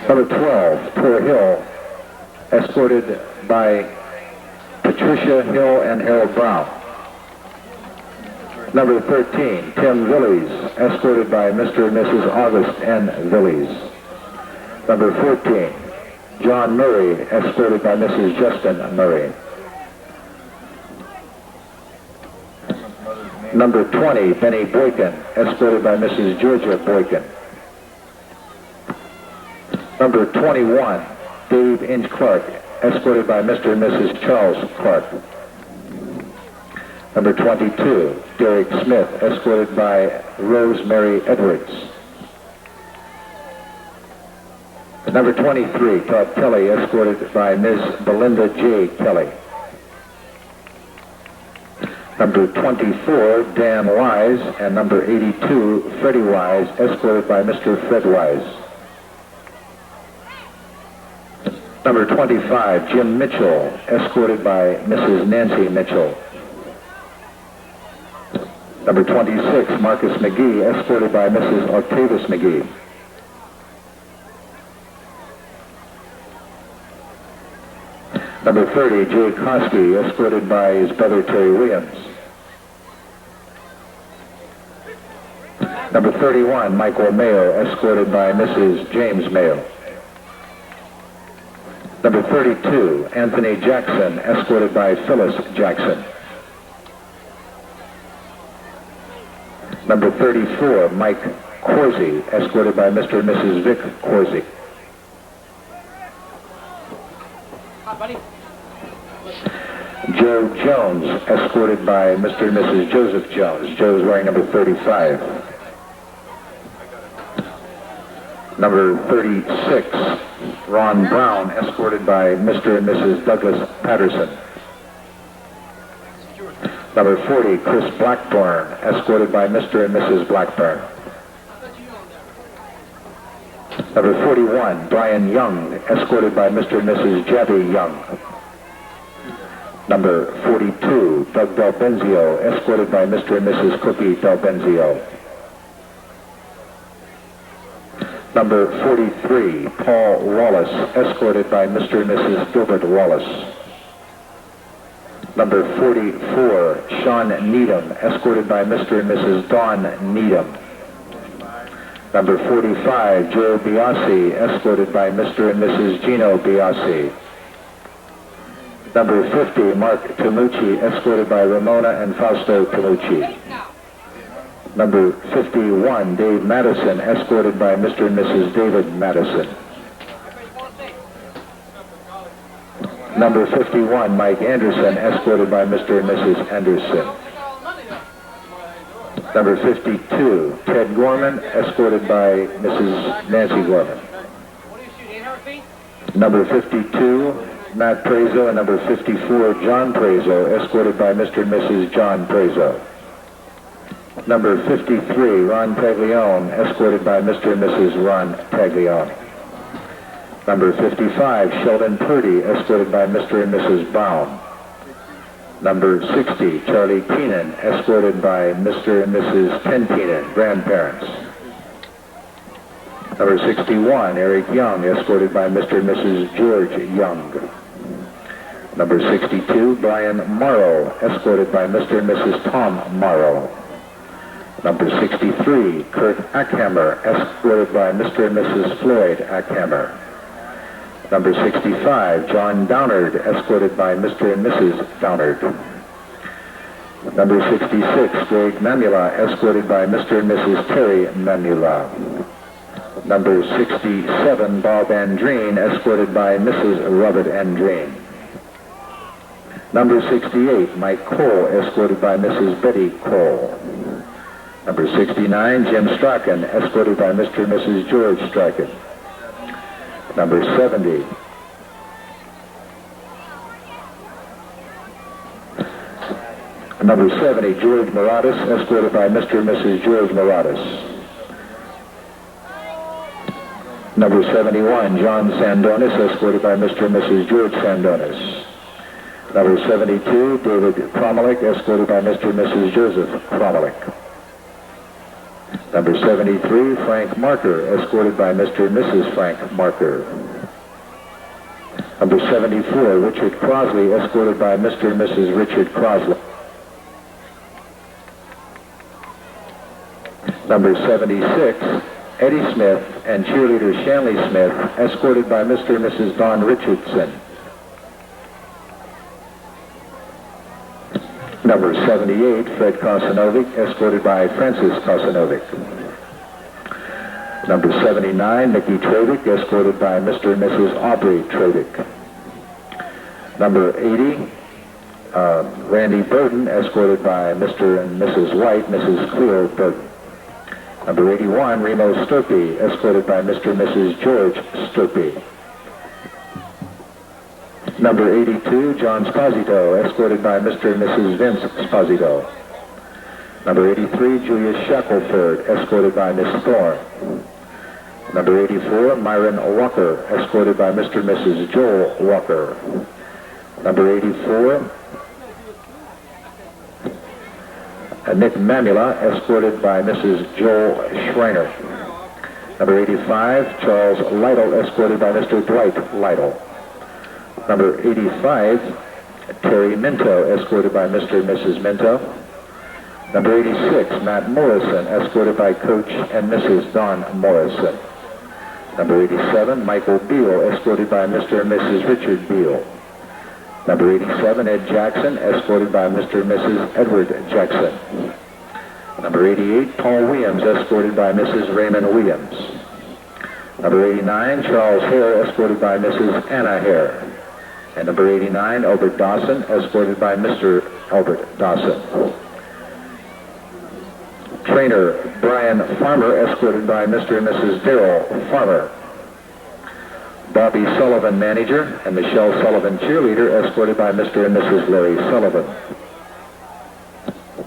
Number 12, Tor Hill, escorted by Patricia Hill and Harold Brown. Number 13, Tim Villies, escorted by Mr. and Mrs. August N. Villies. Number 14, John Murray, escorted by Mrs. Justin Murray. Number 20, Benny Boykin, escorted by Mrs. Georgia Boykin. Number 21, Dave Inch Clark, escorted by Mr. and Mrs. Charles Clark. Number 22, Derek Smith, escorted by Rosemary Edwards. Number 23, Todd Kelly, escorted by Ms. Belinda J. Kelly. Number 24, Dan Wise, and number 82, Freddie Wise, escorted by Mr. Fred Wise. Number 25, Jim Mitchell, escorted by Mrs. Nancy Mitchell. Number 26, Marcus McGee, escorted by Mrs. Octavius McGee. Number 30, Jay Kosky, escorted by his brother Terry Williams. Number 31, Michael Mayo, escorted by Mrs. James Mayo. Number 32, Anthony Jackson, escorted by Phyllis Jackson. Number 34, Mike Corsi, escorted by Mr. and Mrs. Vic Corsi. Joe Jones, escorted by Mr. and Mrs. Joseph Jones. Joe's wearing number 35. Number 36, Ron Brown, escorted by Mr. and Mrs. Douglas Patterson. Number 40, Chris Blackburn, escorted by Mr. and Mrs. Blackburn. Number 41, Brian Young, escorted by Mr. and Mrs. Jabby Young. Number 42, Doug Dalbenzio, escorted by Mr. and Mrs. Cookie Dalbenzio. Number 43, Paul Wallace, escorted by Mr. and Mrs. Gilbert Wallace. Number 44, Sean Needham, escorted by Mr. and Mrs. Dawn Needham. Number 45, Joe Biasi, escorted by Mr. and Mrs. Gino Biasi. Number 50, Mark Tamucci, escorted by Ramona and Fausto Tamucci. Number 51, Dave Madison, escorted by Mr. and Mrs. David Madison. Number 51, Mike Anderson, escorted by Mr. and Mrs. Anderson. Number 52, Ted Gorman, escorted by Mrs. Nancy Gorman. Number 52, Matt Prezo, and number 54, John Prezo, escorted by Mr. and Mrs. John Prezo. Number 53, Ron Taglione, escorted by Mr. and Mrs. Ron Taglione. Number 55, Sheldon Purdy, escorted by Mr. and Mrs. Brown. Number 60, Charlie Keenan, escorted by Mr. and Mrs. Ken Keenan, grandparents. Number 61, Eric Young, escorted by Mr. and Mrs. George Young. Number 62, Brian Morrow, escorted by Mr. and Mrs. Tom Morrow. Number 63, Kurt Ackhammer, escorted by Mr. and Mrs. Floyd Ackhammer. Number 65, John Downard, escorted by Mr. and Mrs. Downard. Number 66, Greg Mamula, escorted by Mr. and Mrs. Terry Mamula. Number 67, Bob Andreen, escorted by Mrs. Robert Andreen. Number 68, Mike Cole, escorted by Mrs. Betty Cole. Number 69, Jim Strachan, escorted by Mr. and Mrs. George Strachan. Number 70, George Moratis, escorted by Mr. and Mrs. George Moratis. Number 71, John Sandonis, escorted by Mr. and Mrs. George Sandonis. Number 72, David Kromalik, escorted by Mr. and Mrs. Joseph Kromalik. Number 73, Frank Marker, escorted by Mr. and Mrs. Frank Marker. Number 74, Richard Crosley, escorted by Mr. and Mrs. Richard Crosley. Number 76, Eddie Smith and cheerleader Shanley Smith, escorted by Mr. and Mrs. Don Richardson. Number 78, Fred Kosanovic, escorted by Francis Kosanovic. Number 79, Nikki Trovic, escorted by Mr. and Mrs. Aubrey Trovic. Number 80, Randy Burton, escorted by Mr. and Mrs. White, Mrs. Cleo Burton. Number 81, Reno Sturpey, escorted by Mr. and Mrs. George Sturpey. Number 82, John Sposito, escorted by Mr. and Mrs. Vince Sposito. Number 83, Julius Shackelford, escorted by Miss Thorne. Number 84, Myron Walker, escorted by Mr. and Mrs. Joel Walker. Number 84, Nick Mamula, escorted by Mrs. Joel Schreiner. Number 85, Charles Lytle, escorted by Mr. Dwight Lytle. Number 85, Terry Minto, escorted by Mr. and Mrs. Minto. Number 86, Matt Morrison, escorted by Coach and Mrs. Don Morrison. Number 87, Michael Beal, escorted by Mr. and Mrs. Richard Beal. Number 87, Ed Jackson, escorted by Mr. and Mrs. Edward Jackson. Number 88, Paul Williams, escorted by Mrs. Raymond Williams. Number 89, Charles Hare, escorted by Mrs. Anna Hare. And number 89, Albert Dawson, escorted by Mr. Albert Dawson. Trainer Brian Farmer, escorted by Mr. and Mrs. Darrell Farmer. Bobby Sullivan, manager, and Michelle Sullivan, cheerleader, escorted by Mr. and Mrs. Larry Sullivan.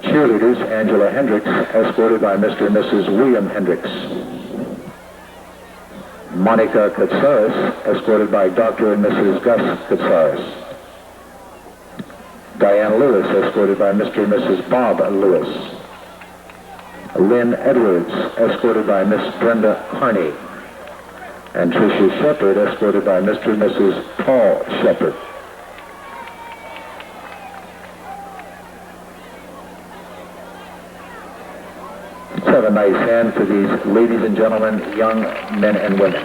Cheerleaders, Angela Hendricks, escorted by Mr. and Mrs. William Hendricks. Monica Katsaris, escorted by Dr. and Mrs. Gus Katsaris. Diane Lewis, escorted by Mr. and Mrs. Bob Lewis. Lynn Edwards, escorted by Miss Brenda Carney. And Tricia Shepard, escorted by Mr. and Mrs. Paul Shepard. Let's have a nice hand for these ladies and gentlemen, young men and women.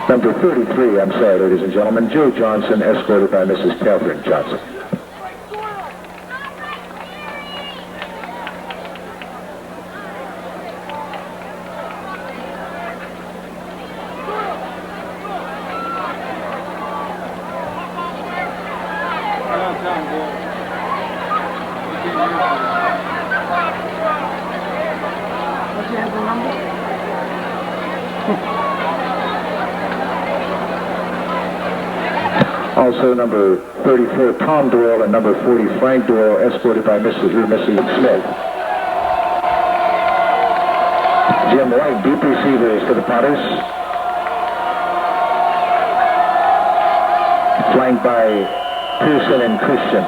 Number 33, I'm sorry, ladies and gentlemen, Joe Johnson, escorted by Mrs. Catherine Johnson. Also number 34, Tom Doyle, and number 40, Frank Doyle, escorted by Mrs. or Mrs. Smith. Jim White, deep receivers for the Potters. Flanked by Pearson and Christian.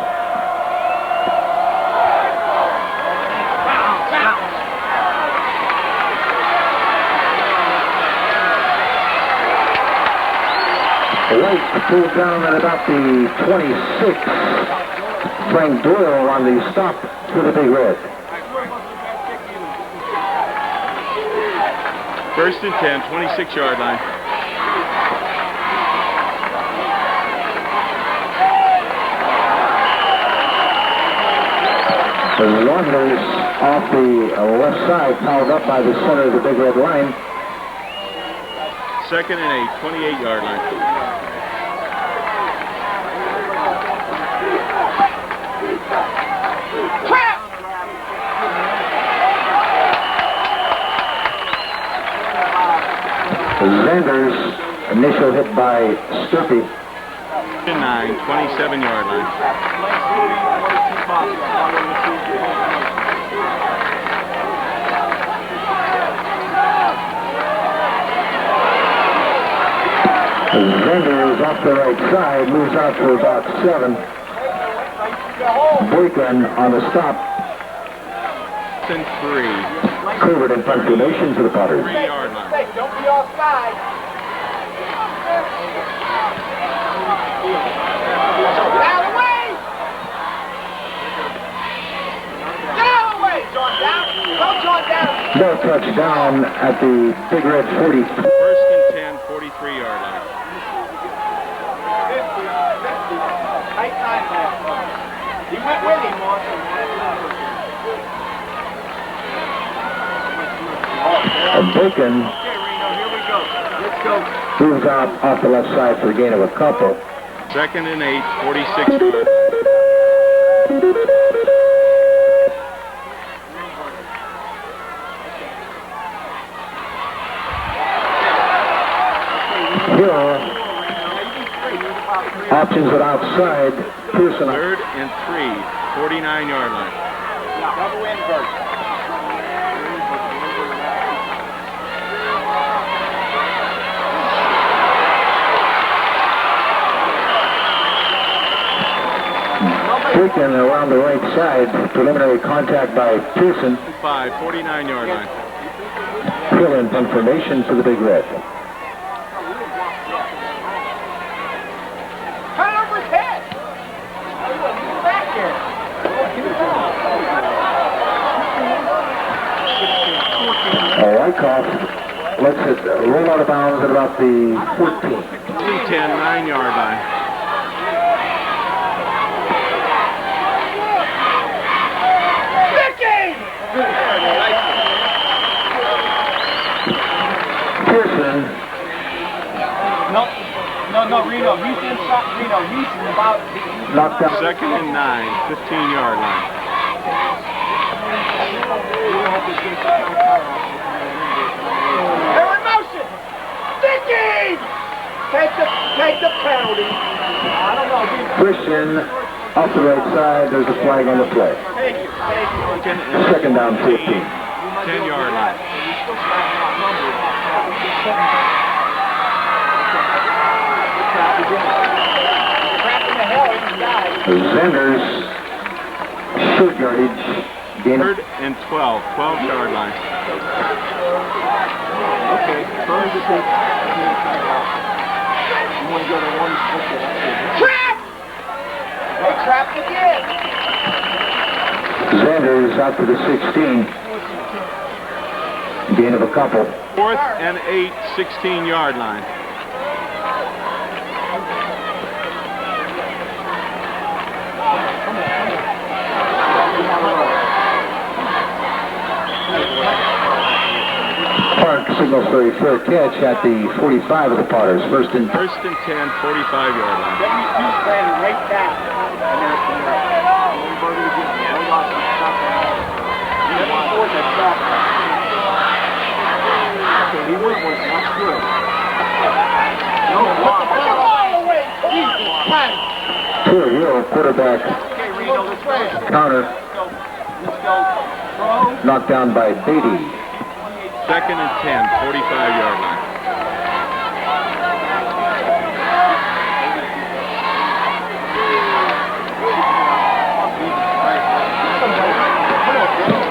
White pulled down at about the 26. Frank Doyle on the stop for the Big Red. First and 10, 26-yard line. The Wanderers off the left side, fouled up by the center of the Big Red line. Second and 8, 28-yard line. Xander's initial hit by Sturpey. 9, 27-yard line. Zender is off the right side, moves out for about 7. Boykin on the stop. And 3. Covert in punctuation for the Potters. 3-yard line. Don't be offside. Down away! Down away! John down! Go John down! No touchdown at the Big Red 40. First and 10, 43-yard line. Tight time last one. He went with him, Boykin Okay, Reno, here we go. Let's go. moves out off the left side for a gain of a couple. Second and 8, 46 yards. Hill options it outside. Pearson. Third and 3, 49-yard line. Double invert. Boykin around the right side. Preliminary contact by Pearson. 5, 49-yard line. Hill in confirmation for the Big Red. Turn over his head. Get back here. Wyckoff lets it roll out of bounds at about the 14. 10, 9-yard line. Pearson No, Reno. He's inside. Reno, he's about. knocked out. Second and 9, 15-yard line. They're in motion. Sticking. Take the penalty. I don't know. Christian off the right side. There's a flag on the play. Thank you. Second down 15. 10-yard line. Zender's shoot yardage. Gain Third and 12, 12-yard line. Okay. Trap! They trapped again. Zenders out to the 16. Gain of a couple. Fourth and 8, 16-yard line. Park signals for a fair catch at the 45 of the Potters. First and 10, 45-yard line. WQ's playing right back. He went with it. That's good. No, put the ball away. Tor Hill, quarterback Okay, Reno, let's go. counter, Let's go. Throw. knocked down by Beatty. Second and 10, 45-yard line.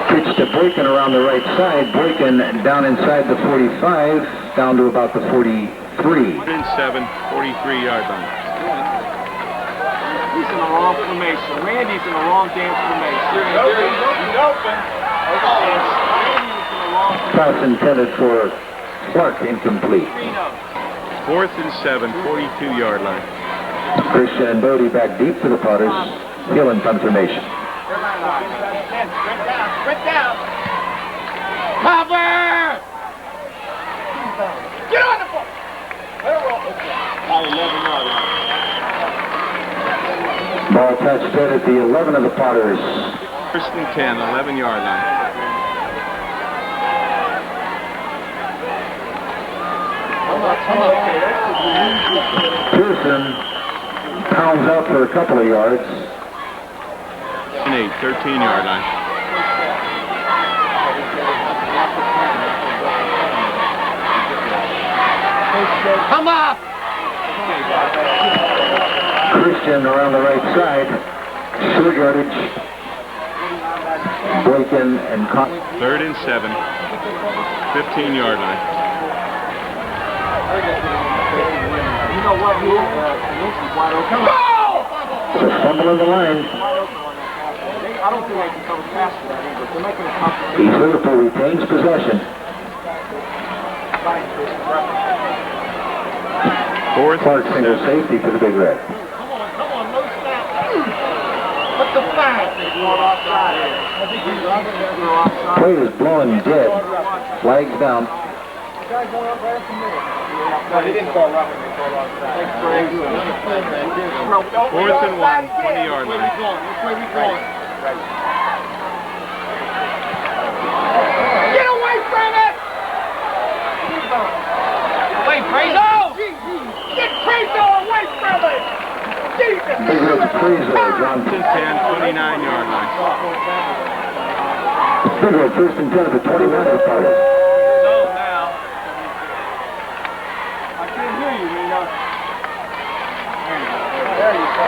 Pitch to Boykin around the right side. Boykin down inside the 45, down to about the 43. Third and 7, 43-yard line. He's in the wrong formation. Randy's in the wrong damn formation. He's open. Randy's in the wrong Pass intended for Clark, incomplete. Fourth and 7, 42-yard line. Christian and Bodie back deep for the Potters. Hill in confirmation. Sprint down. Cover! Get on the ball. About 11-yard line. Ball touched dead at the 11 of the Potters. First and 10, 11-yard line. Pearson pounds out for a couple of yards. And 8, 13-yard line. Come up! Christian around the right side. Short yardage. Boykin and Cotton. 3rd and 7. 15-yard line. You know what? It's a fumble in the line. I don't think I can cover past that either. They're making a complicated. East Liverpool retains possession. 4th Clark and single 7. safety for the Big Red. Come on, loose that. What's the flag? They're offside. I think they're offside. Play is blowing dead. Flags down. Guys going up right from there. No, he didn't call roughing. They called offside. Thanks for 4th and 1, 20-yard line. Which way we going? Get away from it! Wait, Prezo! Get Prezo away from it! Jesus! Big Red Prezo, John. 1st and 10, 29-yard line. Big Red 1st and 10 at the 29 of the party. So now, I can't hear you, Reno. There you go.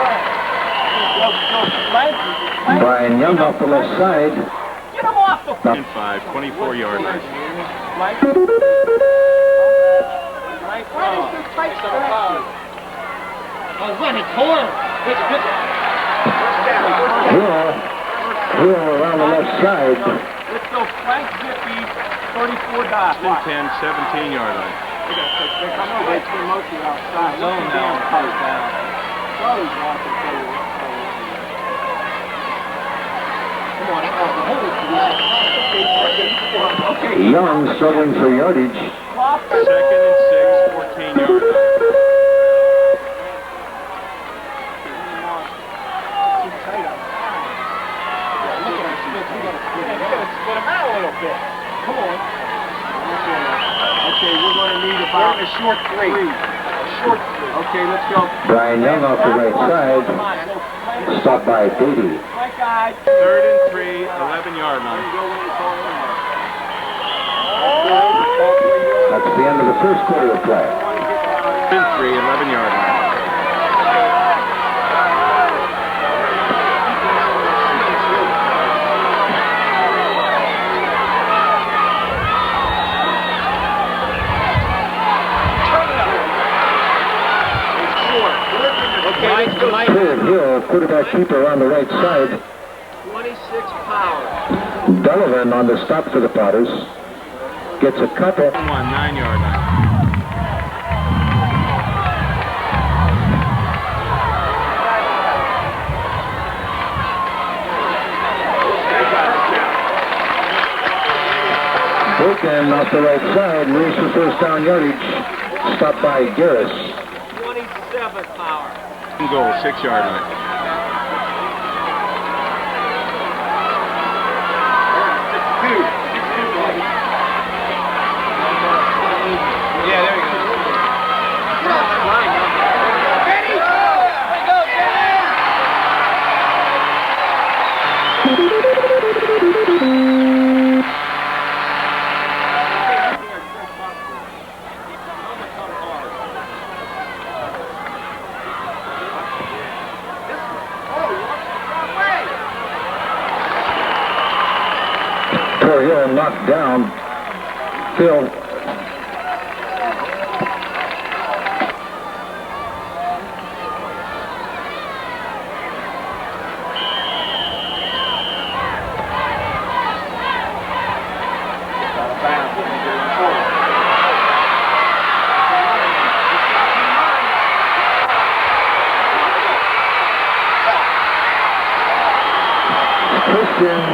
Brian Young off the left side. Get him off the 3rd and 5, 24-yard line. Hill around the left side. Let's go Frank Zippy, 34 dot. 1st and 10, 17-yard line. They spend mostly outside. Zone now. Young struggling for yardage. 2nd and 6, 14-yard line. Come on. Okay, we're going to need about a short three. Okay, let's go. Brian Young off the right side. Stopped by Beatty. 3rd and 3, 11-yard line. That's the end of the first quarter of play. 3rd and 3, 11-yard line. Tor Hill, quarterback keeper on the right side. 26 power. Delavan on the stop for the Potters. Gets a couple. 9-yard line. Boykin off the right side, moves for first down yardage. Stopped by Garris. 27 power. Goal, 6-yard line. Yeah, there you go. Ready? Go, Tor Hill knocked down. Phil.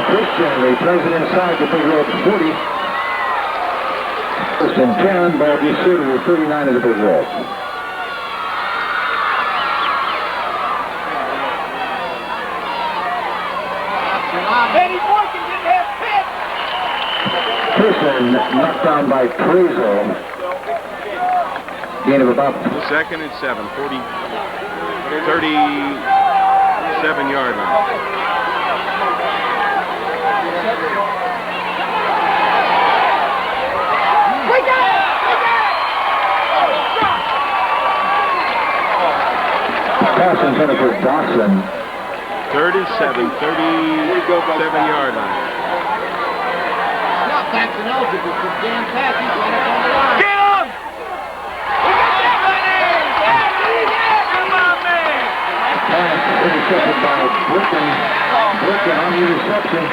Christian, he plays it inside the Big Red 40. First and 10, ball gets through to the 39 of the Big Red. Eddie Boykin didn't have pitch. Christian knocked down by Prezo. Gain of about 2nd and 7, 37-yard line. Pass intended for Dawson. 3rd and 7, 37-yard line. Now Paxton eligible for Dan Pass. He's right up on the line. Get him! We got that running! Come on, man! Pass intercepted by Boykin. Boykin on the reception.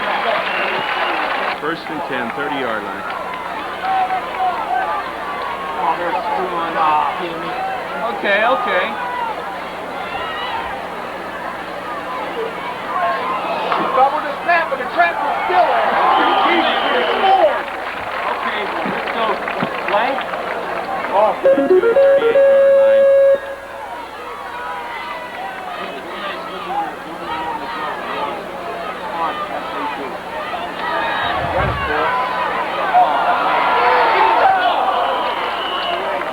1st and 10, 30-yard line. Oh, they're screwing off. Okay. Cover the snap, but the trap was still there. He scored. Okay, let's go. Blank. Off. 38-yard line. Come on, that's what you do. Run it, boy.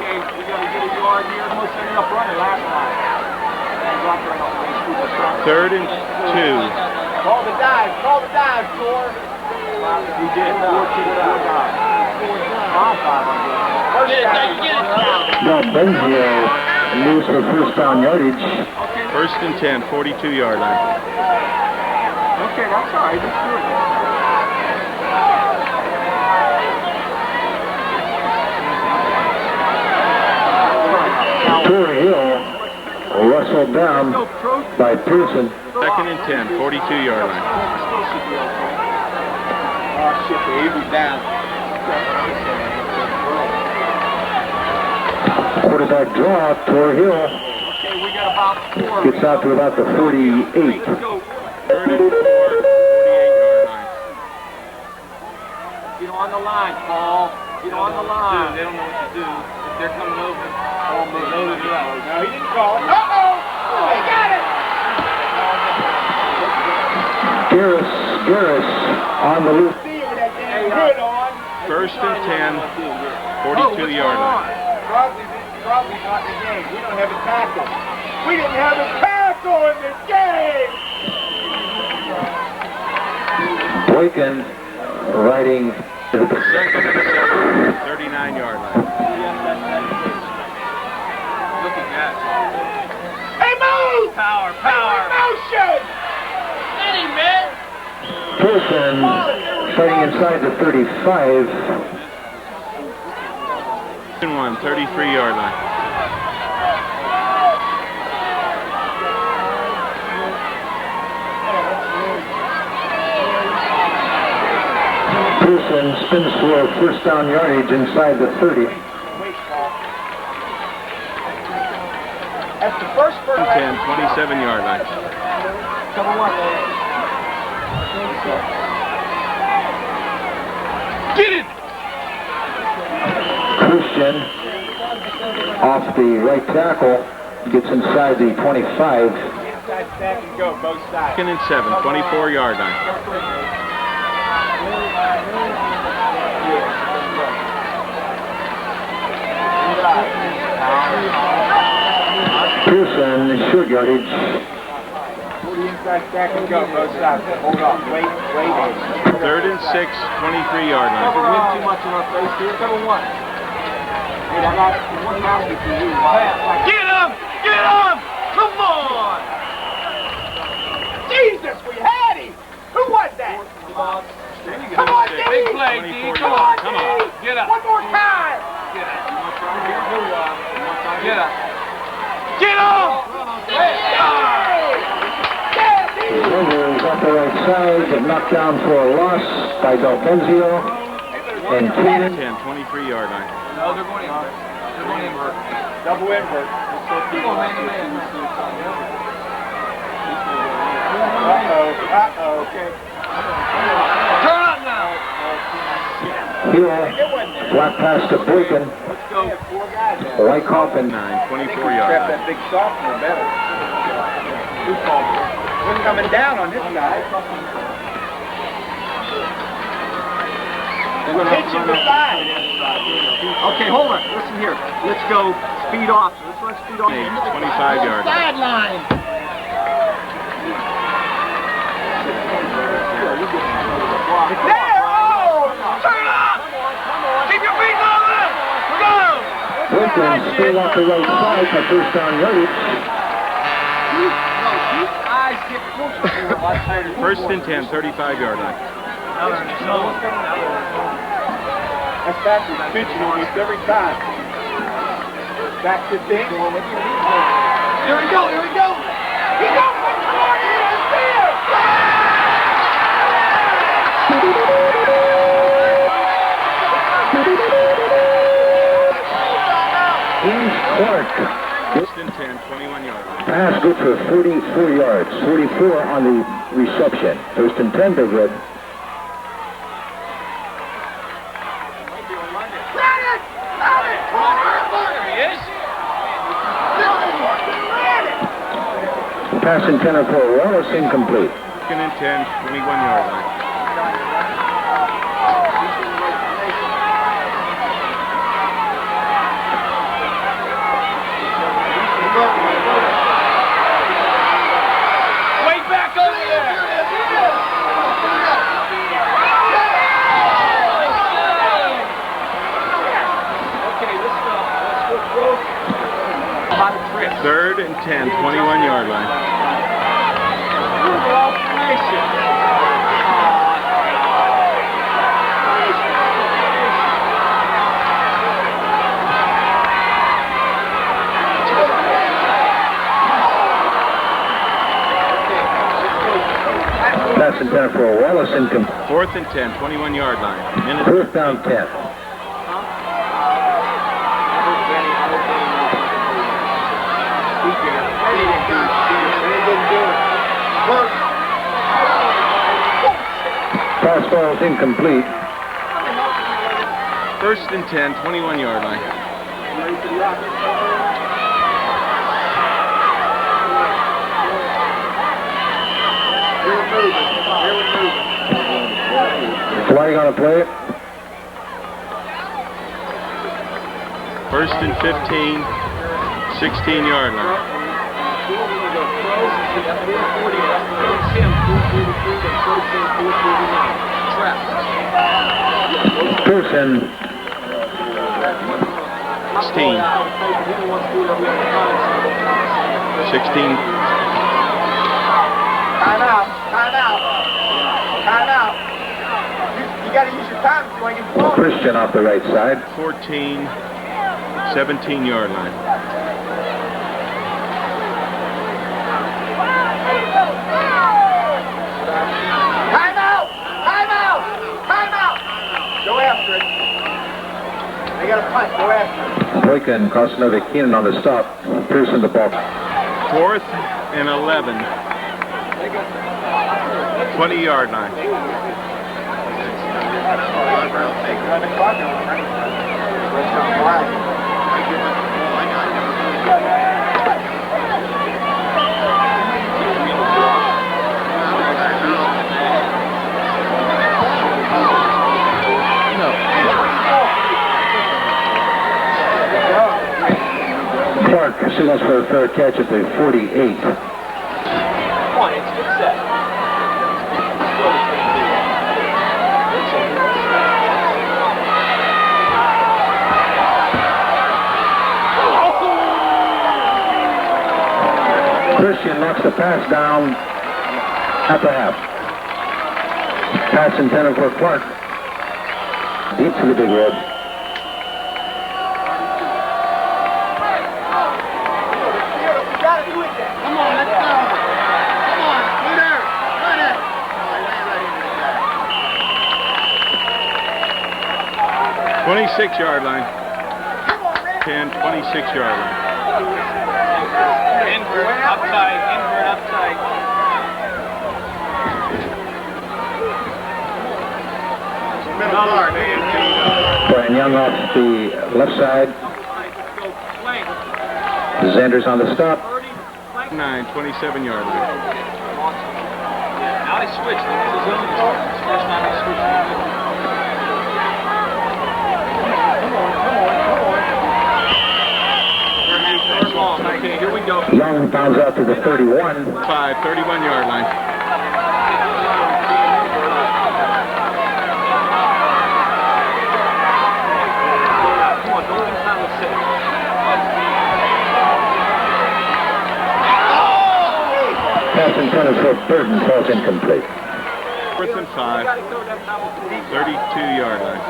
Okay, we got to get a yard here. Almost ended up running last time. 3rd and 2. Call the dive, Tor. We did. 4 dive. Now Benzio moves for first down yardage. 1st and 10, 42-yard line. Okay, that's all right. Let's do it. Tor Hill wrestled down by Pearson. 2nd and 10, 42-yard line. Oh, shit, baby, down. Quarterback draw, Tor Hill Okay, we got about 4. gets out to about the 48. 3rd and 4, 48-yard line. Get on the line, Paul. Get on the line. They don't know what to do. If they're coming over, No, he didn't call it. Uh-oh! They got it! Garris on the loop. See with that damn hood on. 1st and 10, 42-yard line. Crosby's not in the game. We don't have a tackle. We didn't have a tackle in this game! Boykin riding to the 39-yard line. look at that. Hey, move! Power. Motion! Steady, man. Pearson fighting inside the 35. 1, 33-yard line. Pearson spins for first down yardage inside the 30. That's the first 10, 27-yard line. Number 1, Get it! Christian off the right tackle gets inside the 25. Inside stack and go, both sides. 2nd and 7, 24-yard line. Pearson, short yardage. 40 inside stack and go, both sides. Hold on, wait. 3rd and 6, 23-yard line. Never win too much in our face here. Number 1. Hey, I got one bounty for you. Get him! Come on! Jesus, we had him! Who was that? Come on, D! Big play, D. Come on, get up. One more time! Get up. Get him! Sanders off the right side, but knocked down for a loss by Benzio. And Keenan. 10, 23-yard line. No, they're going invert. Double invert. Come on, man. Uh-oh. Okay. Turn up now. Hill, flat pass to Boykin. Let's go. 4 guys there. Wyckoff and 9, Trap 24-yard line. that big sophomore better. Wasn't coming down on this guy. Pitch him aside. Okay, hold on. Listen here. Let's go speed off. Let's run speed off. 25-yard line. Sideline. It's there! Oh! Turn up! Keep your feet on it! Go! Boykin still off the right side for first down yardage. First and 10, 35-yard line. That's backwards pitching almost every time. Back 15. Here we go, here we go. He goes for the corner, it's there. James Clark. First and 10, 21-yard line. Pass good for 44 yards. 44 on the reception. First and 10, they're good. Pass intended for Wallace, incomplete. Second and 10, 21-yard line. Way back over there. Okay, let's go. Third and 10, 21-yard line. Pass intended for Wallace, incomplete. Fourth and 10, 21-yard line. Minute. First down 10. Pass ball is incomplete. First and 10, 21-yard line. Flag on a play. First and 15, 16-yard line. Pearson. 16. 16. Time out. You got to use your time if you want to get the ball. Christian off the right side. 14, 17-yard line. Time out. Go after it. They got a punt. Go after it. Boykin cost another Keenan on the stop. Pearson the ball. Fourth and 11. 20-yard line. Clark signals for a fair catch at the 48. Come on, it's good set. Christian knocks the pass down at the half. Pass intended for Clark. Deep to the big red. Come on, let's go. Come on, Peter. Run it. 26-yard line. 10, 26-yard line. Invert, upside. Brian Young off the left side. Zanders on the stop. 9, 27-yard line. Now they switch. First time they switch. Okay, here we go. Young bounds out to the 31. 5, 31-yard line. Come on, don't give time to sit. pass intended for Burton falls incomplete. 4th and 5. 32-yard line.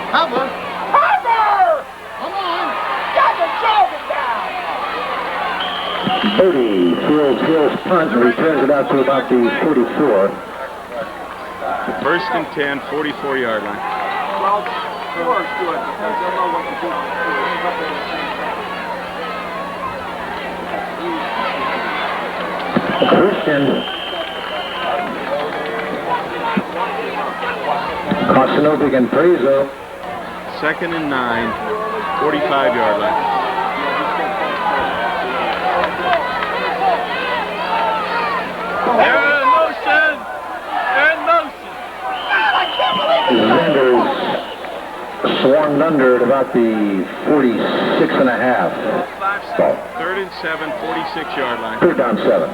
Cover. Cover! Come on. Got the jogging down! Birdie fields Hill's punt and returns it out to about the 44. 1st and 10, 44-yard line. Well, 4 is good because they'll know what to do on 4. Christian. Kosanovic and Prezo. 2nd and 9, 45-yard line. They're in motion! They're in motion! Zanders swarmed under at about the 46 and a half. 3rd and 7, 46-yard line. 3rd down 7.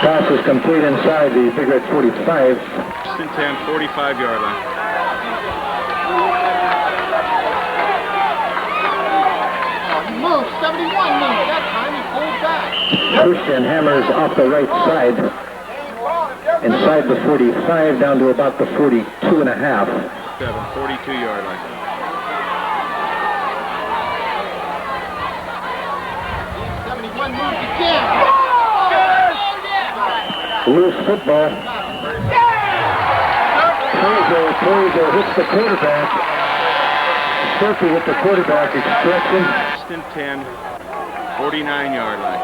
Pass is complete inside the Big Red 45. 1st and 10, 45-yard line. He moved. 71 moved. That time he pulled back. Christian hammers off the right side. Inside the 45 down to about the 42 and a half. 42-yard line. Moves again. Loose football. Prezo hits the quarterback. Circle with the quarterback extraction. 1st and 10, 49-yard line.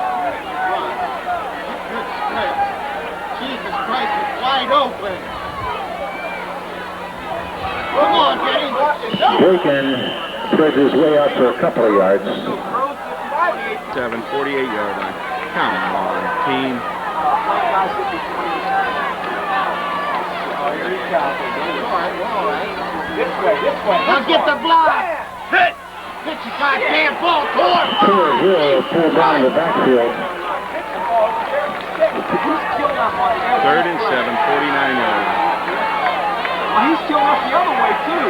Good spread. Jesus Christ, it's wide open. Come on, Denny. Boykin spreads his way out for a couple of yards. 7, 48-yard line. Come on, team. Now get the block. Hit. Hit your goddamn ball, Tor. Tor Hill pulled down in the backfield. 3rd and 7, 49-yard line. Well, he's killing us the other way, too.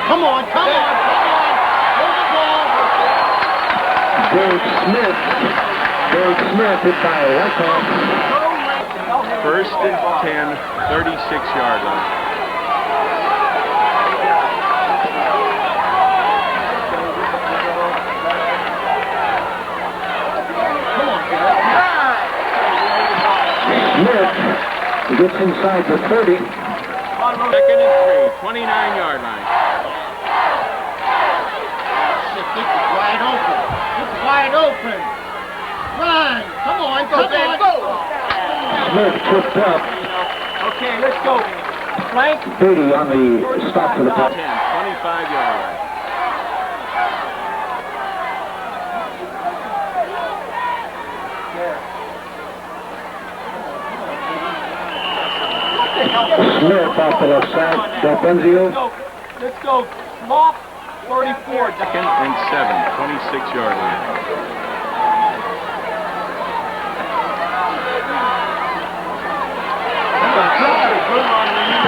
Come on, come on, come on. Hold the ball. Derek Smith hit by Wyckoff. 1st and 10, 36-yard line. Smith gets inside the 30. 2nd and 3, 29-yard line. This is wide open. It's wide open. Run. Come on, come on. Smith tripped up. Okay, let's go. Frank. Beatty on the stop for the 10, punt. 25-yard line. Smith off the left side. Del Benzio. Let's go. Slop 34. 2nd and 7, 26-yard line.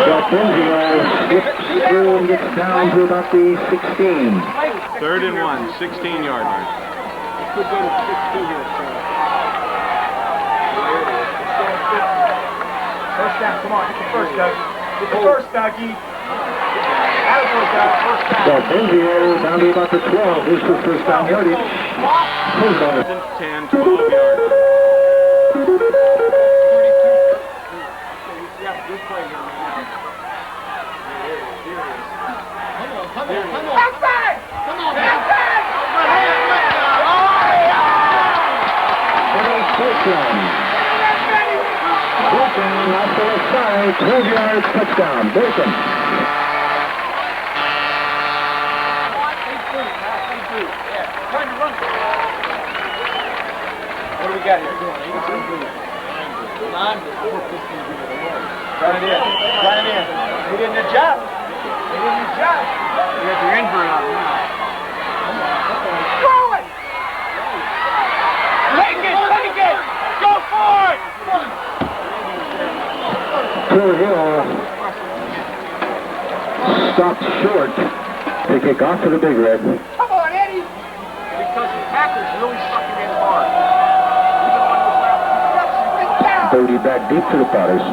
Del Benzio skips through and gets down to about the 16. 3rd and 1, 16-yard line. Could go to 62 here. First down, come on, get the first, Doug. Get the first, Dougie. Del Benzio down to about the 12. Here's the first down yardage. Hold on. 10, 12-yard line. Good play here, man. Come on. Backside! Come on, Backside! Boykin off the left side, 12 yards, touchdown. Boykin. What do we got here? Run it in. Run it in. He did the job. He did the job. You got your invert on now. Throw it! Tor Hill stopped short. They kick off to the Big Red. Come on, Eddie! Because the tackle's really sucking in hard. Bodie back deep to the Potters.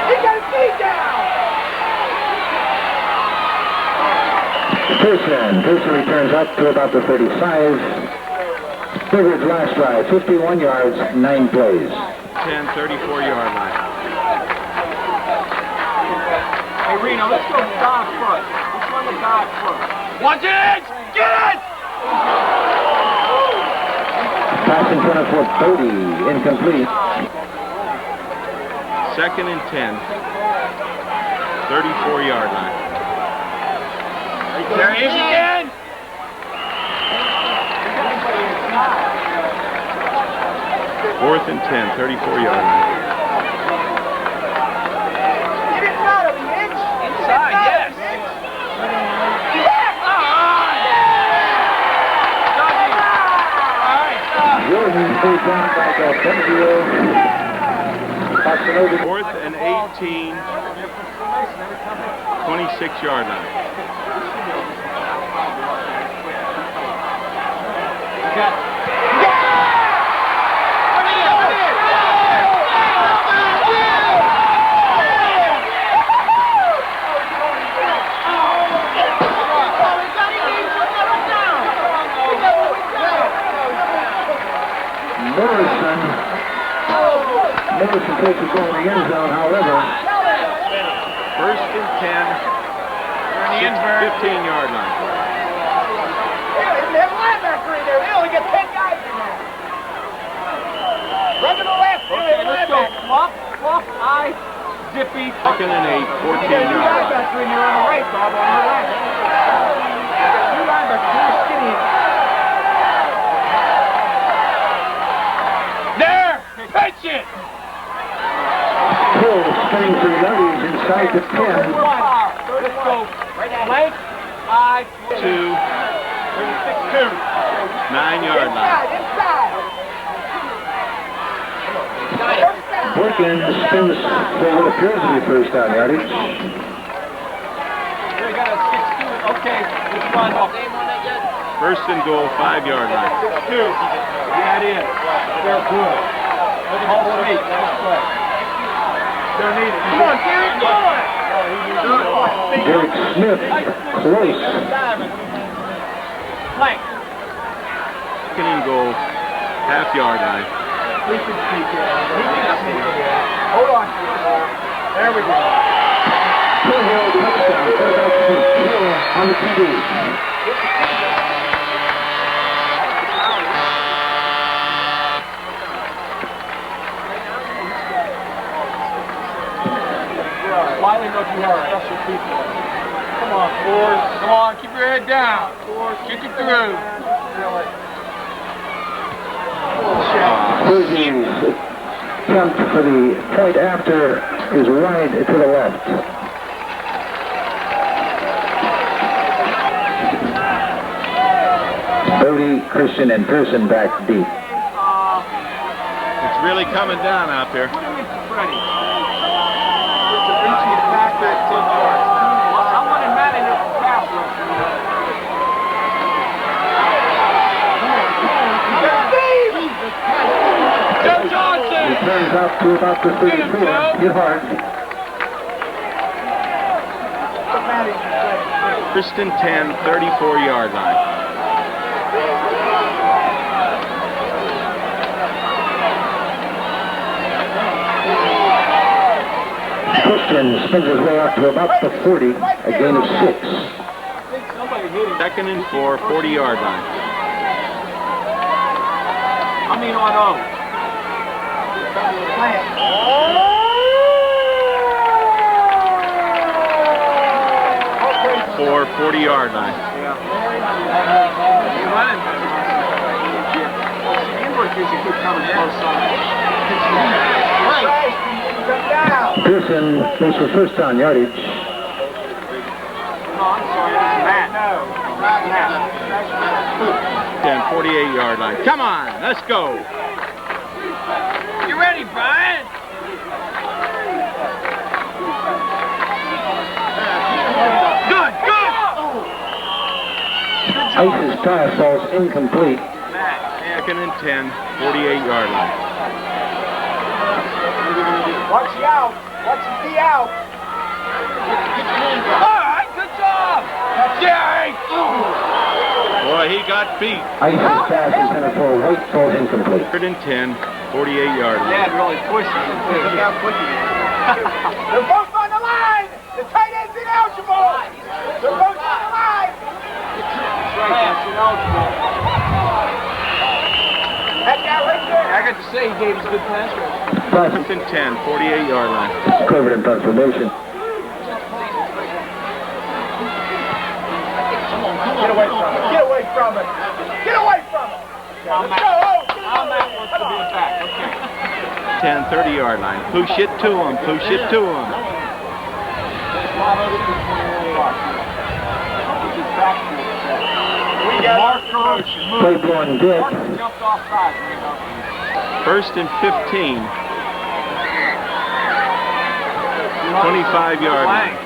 He got his feet down! Pearson returns up to about the 35. Bigger's last drive, 51 yards, 9 plays. 10, 34-yard line. Hey, Reno, let's go dive first. Let's run the dive first. Watch it! Get it! Pass in front of for Bodie, incomplete. 2nd and 10. 34-yard line. There he is again! 4th and 10, 34-yard line. Get inside of the inch! Inside, yes! Jordan pulled down by Steubenville. 4th and 18, 26-yard line. Morrison takes the ball in the end zone, however. 1st and 10, 15-yard line. They have linebacker in there. They only get 10 guys in there. Run to the left. Okay, let's go. Fluff, I, Zippy. 2nd and 8, 14-yard line. Linebacker in there on the right, Bob, on the left. Two linebackers, they're skinny. There! Pitch it! Hill spinning for yardage inside the 10. Let's go. Blank, I, 2, 9-yard line. inside. Boykin spins for what appears to be first down yardage. We got a 6-2. Okay, let's run off. 1st and goal, 5-yard line. 6-2. Get in. They're good. Let's hold the meat. They're needed. Come on, Derek, come on. Derek Smith, close. Flank. 2nd and goal, half-yard line. Hold on. There we go. Tor Hill touchdown. Quarterback Hill on the TD. Slightly not too hard. Special people. Come on, Forrest. Come on, keep your head down. Forrest, kick it through. Pershing's attempt for the point after is wide to the left. Bodie, Christian, and Pearson back deep. It's really coming down out there. He turns out to about the 34. Get hard. Kristen 10, 34-yard line. Christian spins his way out to about the 40, a gain of 6. 2nd and 4, 40-yard line. I mean on O. 40-yard line. Pearson goes for first down yardage. No, I'm sorry, Matt. No, Matt. 10, 48-yard line. Come on, let's go. You ready, Brian? Good, good. Ice's pass falls incomplete. Second and 10, 48-yard line. Watch you out. Watch you be out. All right, good job. Jerry. Boy, he got beat. Ice's pass intended for White falls incomplete. Third and 10, 48-yard line. Dad really pushed him. Look how quick he is. They're both on the line. The tight end's ineligible. They're both on the line. Pass ineligible. That guy right there. I got to say he gave us good pass rush. First and 10, 48-yard line. Covered in front formation. Get away from it. Get away from it. Get away from it. Let's go. Now Matt wants to be a back. Okay. 10, 30-yard line. Push it to him. Push it to him. Play blowing good. Jumped off side. First and 15. 25-yard line.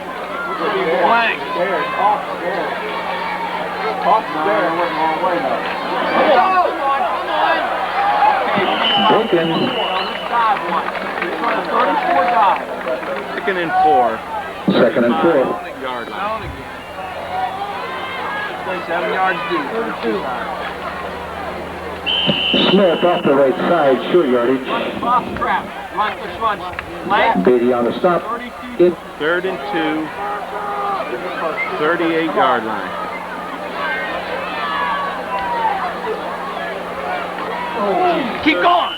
Blank. Scared. Off scared. Off scared. Went the wrong way now. Boykin. On this side one. He's on a 34 dive. Second and 4. Second and 4. Yard line. Down again. 7 yards deep. 32. Smith off the right side, short yardage. Off trap. Run, push, run. Length. Beatty on the stop. 32. In. Third and 2. 38-yard line. Keep going.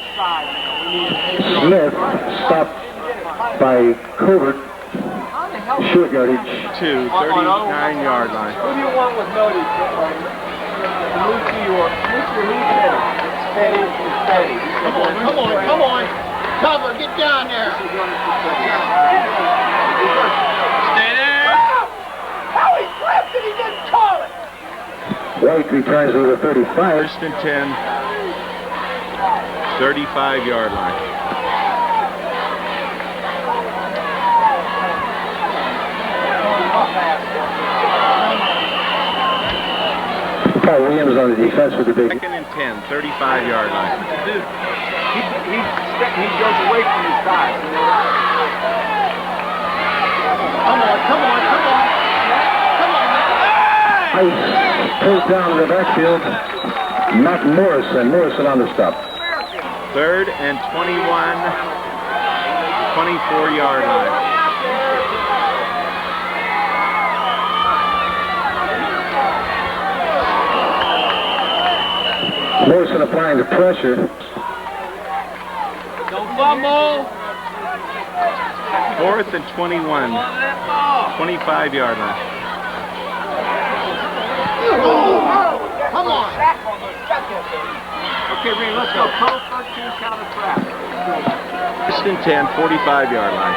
Smith stopped by Covert. Short yardage. 2, 39-yard line. Who do you want with notice? Move to your steady. Steady is steady. Come on. Cover, get down there. Stay there. How he flipped it, he didn't call it. White returns to the 35. First and 10. 35-yard line. Paul Williams on the defense with the big. Second and 10, 35-yard line. Dude, he goes away from his side. Come on. Ice pulls down to the backfield. Not Morrison. Morrison on the stop. Third and 21, 24-yard line. Morrison applying the pressure. Don't fumble. Fourth and 21, 25-yard line. Come on. Okay, Reno, let's go. Total 13 counter trap. First and 10, 45-yard line.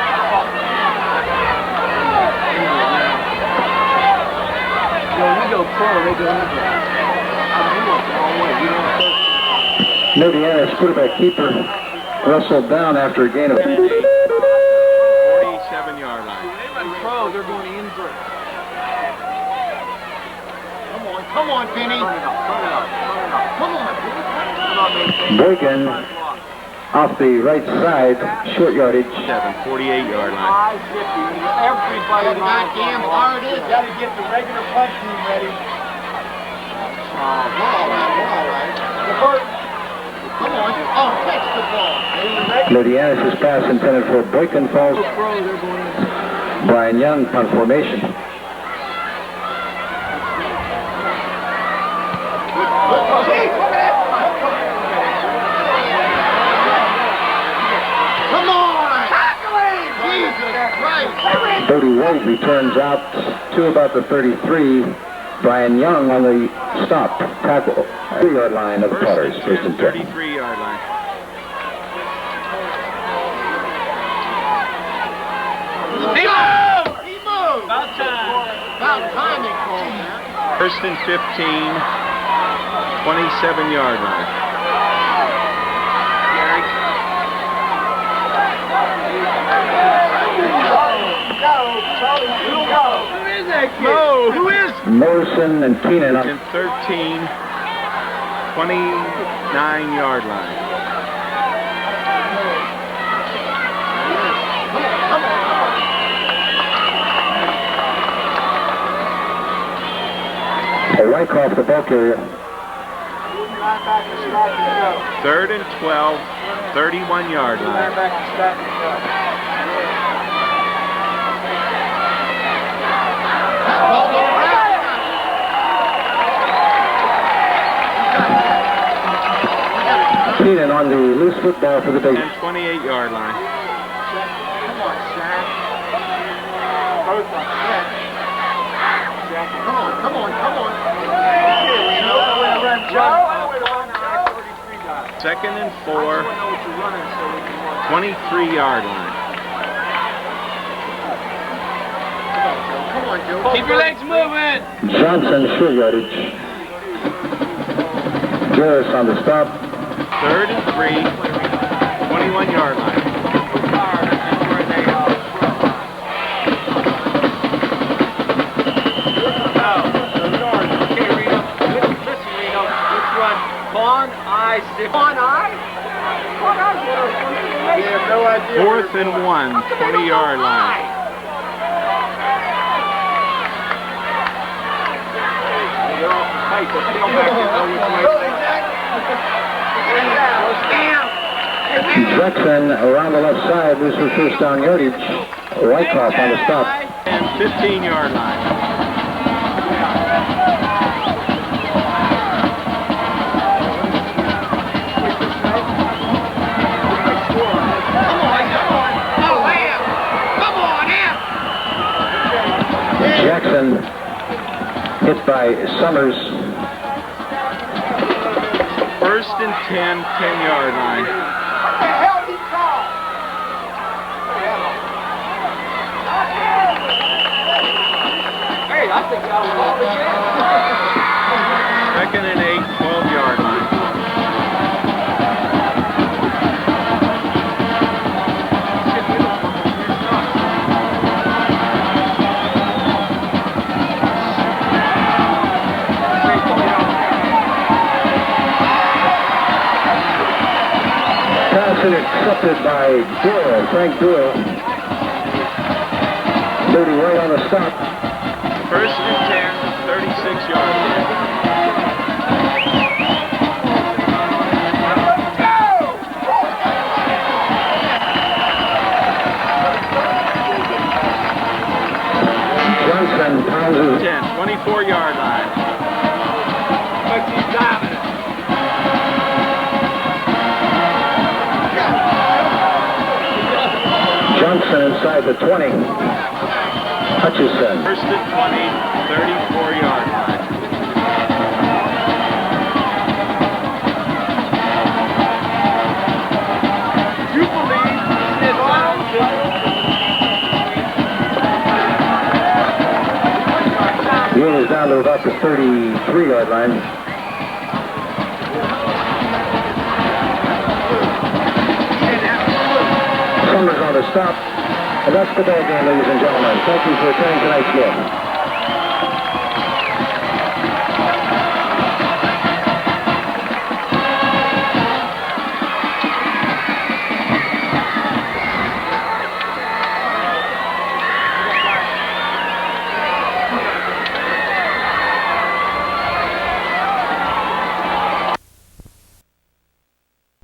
Yo, we go pro, they go in. Indiana's quarterback keeper wrestled down after a gain of 47-yard line. They run pro, they're going to invert. Come on, Penny. Turn it up. Come on. Boykin off the right side, short yardage. 48-yard line. Everybody Goddamn hard it is. Got to get the regular punch team ready. We're all right. Come on. Oh, catch the ball. Indiana's pass intended for Boykin falls. Brian Young on formation. Come on. Jesus Christ. 30 White returns out to about the 33. Brian Young on the stop, tackle, 3-yard line of the Potters, first and 10. 33-yard line. He moved! About time they called that. First and 15, 27-yard line. Who is that kid? No, who is? Morrison and Keenan In 13, 29-yard line. a Wyckoff the ball carrier. Third and 12, 31-yard line. Keenan on the loose football for the base. And 28-yard line. Come on, Shaq. Come on. Second and 4, 23-yard line. Come on, Joe. Keep your legs moving. Johnson, sure yardage. Harris on the stop. Third and 3, 21-yard line. Fourth and 1, 20-yard line. Jackson around the left side. This is first down yardage. Wyckoff on the stop. And 15-yard line. Jackson hit by Summers. First and 10, 10-yard line. Second and 8, 12-yard line. Pass intercepted by Doyle, Frank Doyle. 30 right on the stop. First and 10, 36-yard line. Johnson pounds his 10, 24-yard line. Johnson inside the 20. Hutchison. First and 20, 34-yard line. You believe this Deal is down to about the 33-yard line. Summers on the stop. And that's the ball game, ladies and gentlemen. Thank you for attending tonight's game.